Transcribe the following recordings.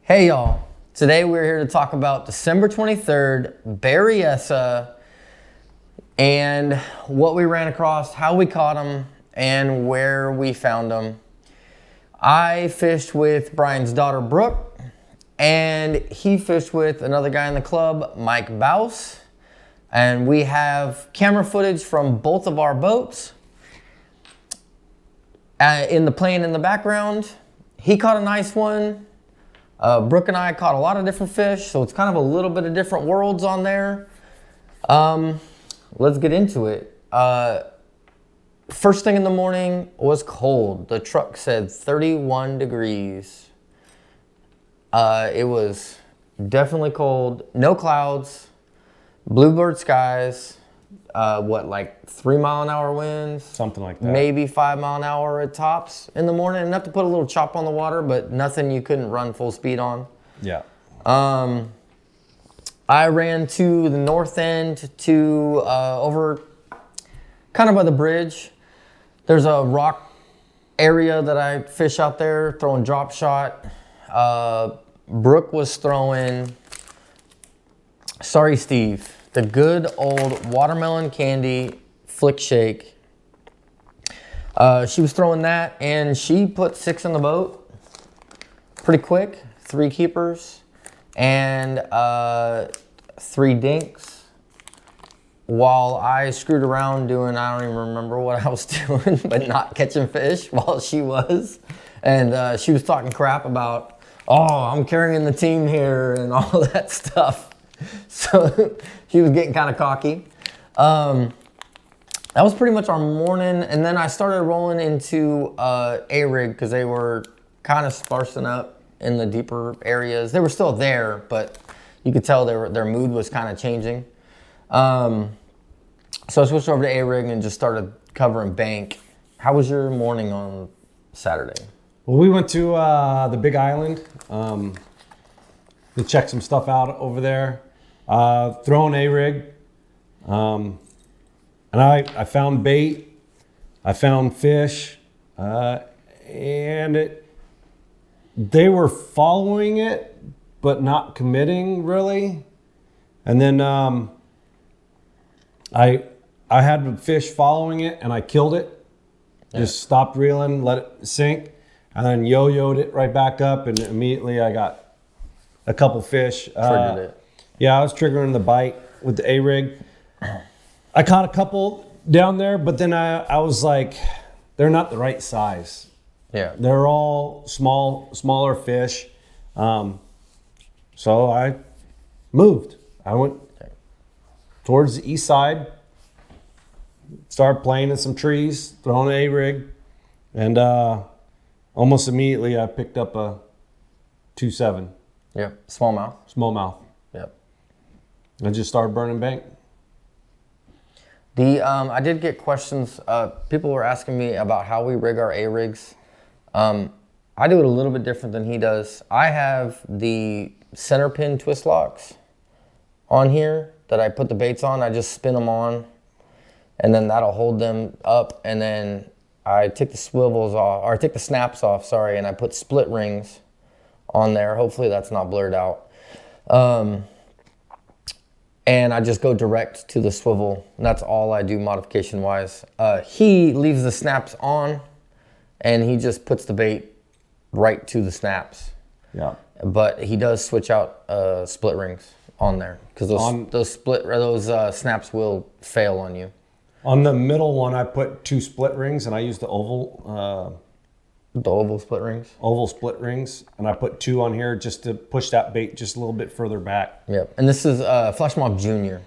Hey y'all, today we're here to talk about December 23rd, Berryessa, and what we ran across, how we caught them, and where we found them. I fished with Brian's daughter, Brooke, and he fished with another guy in the club, Mike Bouse, and we have camera footage from both of our boats. In the plane in the background, he caught a nice one. Brooke and I caught a lot of different fish, so it's kind of a little bit of different worlds on there. Let's get into it. First thing in the morning was cold. The truck said 31 degrees. It was definitely cold. No clouds, bluebird skies. Like 3 mile an hour winds? Something like that. Maybe 5 mile an hour at tops in the morning. Enough to put a little chop on the water, but nothing you couldn't run full speed on. Yeah. I ran to the north end to over kind of by the bridge. There's a rock area that I fish out there, throwing drop shot. Brooke was throwing, sorry Steve, the good old watermelon candy flick shake. She was throwing that and she put 6 in the boat pretty quick. 3 keepers and 3 dinks, while I screwed around doing, I don't even remember what I was doing, but not catching fish while she was. And she was talking crap about, oh, I'm carrying the team here and all that stuff. So she was getting kind of cocky. That was pretty much our morning. And then I started rolling into A-rig because they were kind of sparsing up in the deeper areas. They were still there, but you could tell their mood was kind of changing. So I switched over to A-rig and just started covering bank. How was your morning on Saturday? Well, we went to the Big Island to check some stuff out over there. Throwing A-rig. And I found bait. I found fish. And they were following it, but not committing really. And then I had a fish following it and I killed it. Yeah. Just stopped reeling, let it sink, and then yo-yoed it right back up, and immediately I got a couple fish. Triggered it. Yeah, I was triggering the bite with the A-rig. I caught a couple down there, but then I was like, they're not the right size. Yeah. They're all smaller fish. So I moved. I went towards the east side, started playing in some trees, throwing an A-rig, and almost immediately I picked up a 2.7. Yep, smallmouth. Smallmouth. Yep. I just started burning bank. I did get questions. People were asking me about how we rig our A-rigs. I do it a little bit different than he does. I have the center pin twist locks on here that I put the baits on. I just spin them on, and then that'll hold them up. And then I take the swivels off, or I take the snaps off, sorry, and I put split rings on there. Hopefully that's not blurred out. And I just go direct to the swivel. And that's all I do modification wise. He leaves the snaps on and he just puts the bait right to the snaps. Yeah. But he does switch out split rings on there because those snaps will fail on you. On the middle one, I put 2 split rings, and I used the oval. The oval split rings? Oval split rings, and I put 2 on here just to push that bait just a little bit further back. Yep, and this is Flesh Mob Junior.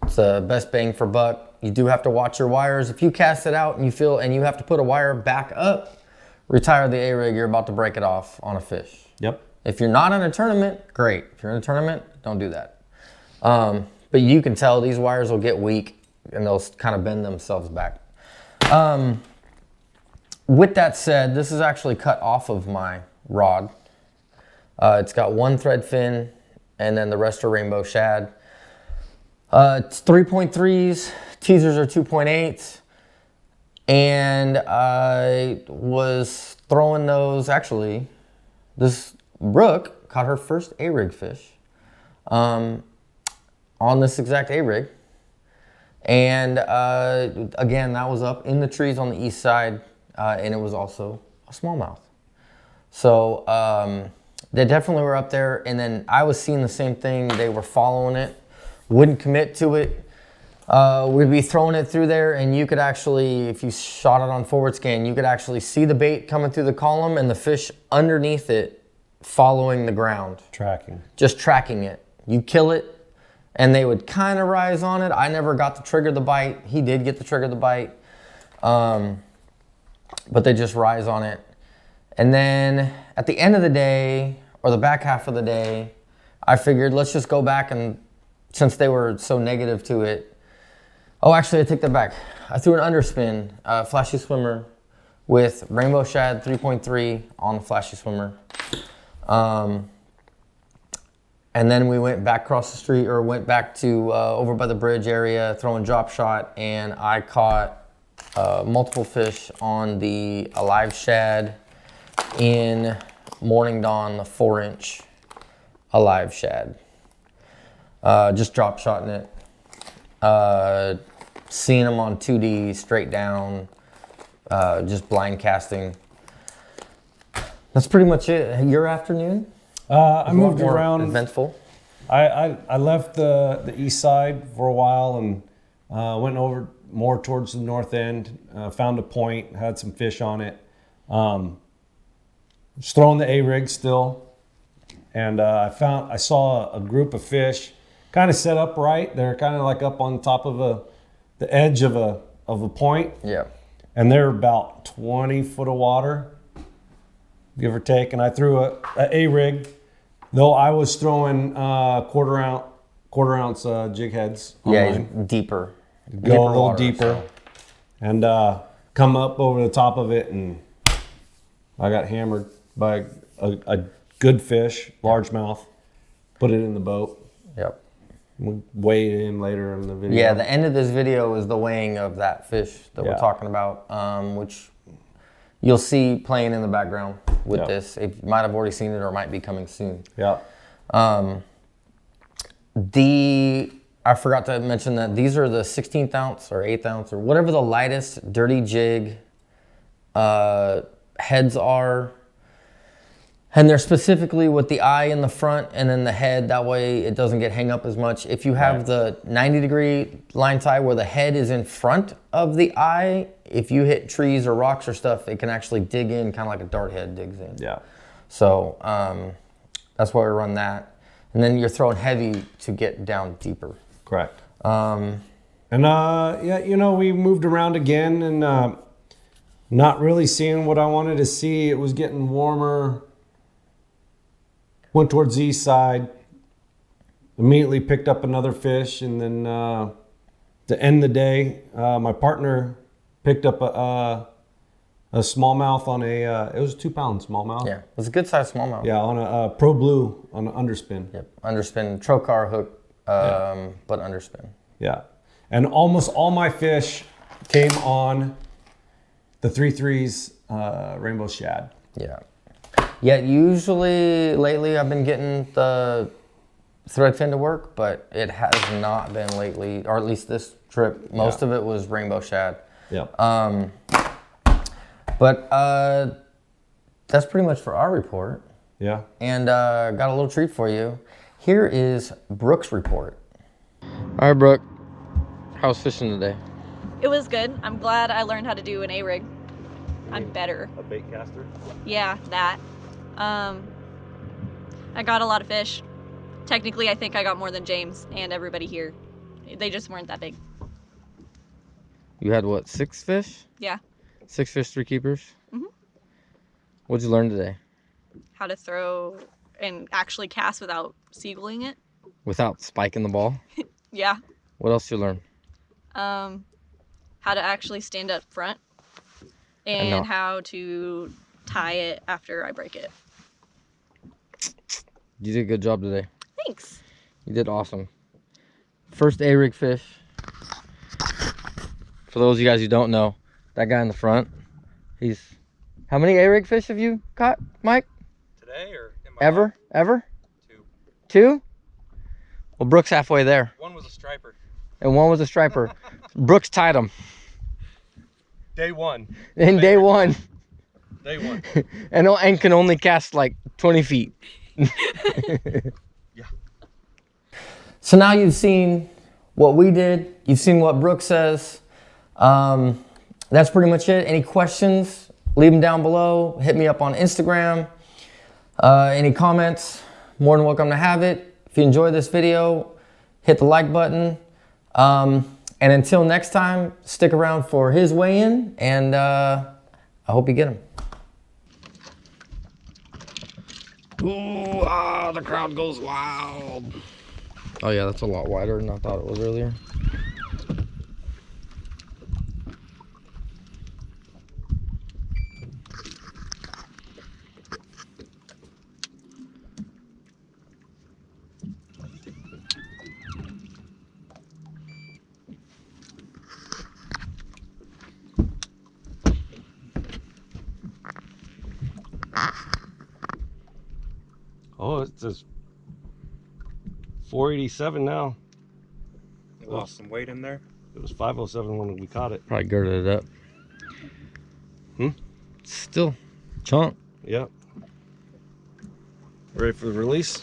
It's the best bang for buck. You do have to watch your wires. If you cast it out and you have to put a wire back up, retire the A-rig, you're about to break it off on a fish. Yep. If you're not in a tournament, great. If you're in a tournament, don't do that. But you can tell these wires will get weak and they'll kind of bend themselves back. With that said, this is actually cut off of my rod. It's got 1 thread fin and then the rest are rainbow shad. It's 3.3s, teasers are 2.8s. And I was throwing those, actually, this Brooke caught her first A-rig fish on this exact A-rig. And again, that was up in the trees on the east side, and it was also a smallmouth. So they definitely were up there, and then I was seeing the same thing. They were following it, wouldn't commit to it. We'd be throwing it through there, and you could actually, if you shot it on forward scan, you could actually see the bait coming through the column and the fish underneath it following the ground. Tracking. Just tracking it. You kill it, and they would kind of rise on it. I never got to trigger the bite. He did get to trigger the bite. But they just rise on it. And then at the end of the day, or the back half of the day, I figured let's just go back, and since they were so negative to it, oh, actually I take that back. I threw an underspin, flashy swimmer with rainbow shad 3.3 on the flashy swimmer. And then we went back across the street, or went back to over by the bridge area, throwing drop shot, and I caught multiple fish on the alive shad in Morning Dawn, the 4-inch alive shad. Just drop shotting it. Seeing them on 2D straight down, just blind casting. That's pretty much it. Your afternoon? I moved around. Eventful. I left the east side for a while and went over more towards the north end. Found a point, had some fish on it. Just throwing the A-rig still, and I saw a group of fish, kind of set up right. They're kind of like up on top of the edge of a point. Yeah. And they're about 20 foot of water, give or take. And I threw a A-rig, though I was throwing quarter ounce jig heads. Yeah, deeper. Go a little deeper, and come up over the top of it, and I got hammered by a good fish, largemouth. Put it in the boat. Yep. We'll weigh it in later in the video. Yeah, the end of this video is the weighing of that fish that we're talking about, which you'll see playing in the background with this. You might have already seen it, or might be coming soon. Yeah. I forgot to mention that these are the 16th ounce or 8th ounce or whatever the lightest dirty jig heads are. And they're specifically with the eye in the front and then the head. That way it doesn't get hang up as much. If you have the 90-degree line tie where the head is in front of the eye, if you hit trees or rocks or stuff, it can actually dig in kind of like a dart head digs in. Yeah. So that's why we run that. And then you're throwing heavy to get down deeper. Correct. Yeah, we moved around again, and not really seeing what I wanted to see. It was getting warmer. Went towards the east side. Immediately picked up another fish, and then to end the day, my partner picked up a smallmouth on it was a 2-pound smallmouth. Yeah, it was a good sized smallmouth. Yeah, on a Pro Blue on an underspin. Yep, underspin, trocar hook, but underspin. Yeah, and almost all my fish came on the 3.3's rainbow shad. Yeah. Yeah, usually lately I've been getting the thread fin to work, but it has not been lately, or at least this trip. Most of it was rainbow shad. Yeah. But that's pretty much for our report. Yeah. And got a little treat for you. Here is Brooke's report. All right, Brooke. How's fishing today? It was good. I'm glad I learned how to do an A-rig. I'm better. A bait caster? Yeah, that. I got a lot of fish. Technically, I think I got more than James and everybody here. They just weren't that big. You had what, 6 fish? Yeah. 6 fish, 3 keepers? Mm-hmm. What'd you learn today? How to throw and actually cast without seagulling it. Without spiking the ball? Yeah. What else did you learn? How to actually stand up front and how to tie it after I break it. You did a good job today. Thanks. You did awesome. First A-rig fish. For those of you guys who don't know, that guy in the front, he's... How many A-rig fish have you caught, Mike? Today or in Ever? Ever? 2. 2? Well, Brooke's halfway there. 1 was a striper. And 1 was a striper. Brooks tied him. Day 1. In day 1. Day 1. And can only cast like 20 feet. Yeah. So now you've seen what we did. You've seen what Brooke says. That's pretty much it. Any questions, leave them down below. Hit me up on Instagram. Any comments, more than welcome to have it. If you enjoyed this video, hit the like button. And until next time, stick around for his weigh-in, and I hope you get him. Ooh, the crowd goes wild. Oh yeah, that's a lot wider than I thought it was earlier. Oh, it says 487 now. You lost some weight in there. It was 507 when we caught it. Probably girded it up. Still chunk. Yep. Ready for the release?